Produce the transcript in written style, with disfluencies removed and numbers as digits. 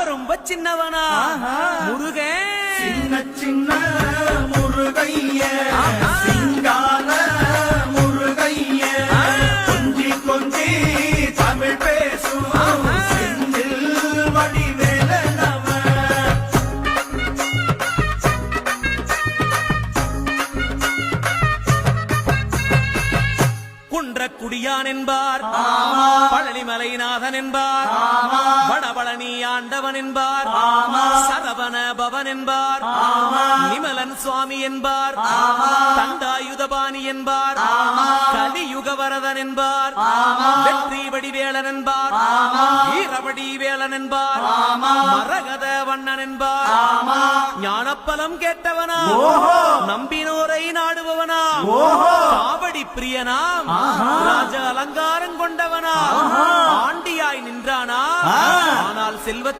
ரொம்ப சின்னவனா முருகன் சின்ன சின்ன முருகைய சிங்கார முருகைய கொஞ்சி கொஞ்சி தமிழ் பேசும் செந்தில் வடிவேலனவ குன்றக்குடியான் என்பார் பழனிமலைநாதன் என்பார் வடபழனி ஆண்டவன் என்பார் சரவண பவன் என்பார் நிமலன் சுவாமி என்பார் தண்டாயுதபாணி என்பார் கலியுகவரதன் என்பார் வெற்றி வடிவேலன் என்பார் வீரவடி வேலன் என்பார் மரகத வண்ணன் என்பார் ஞானப்பலம் கேட்டவனா நம்பினோரை நாடுபவனா காவடி பிரியனாம் ராஜ அலங்காரம் கொண்டவனா ஆண்டியாய் நின்றானா ஆனால் செல்வ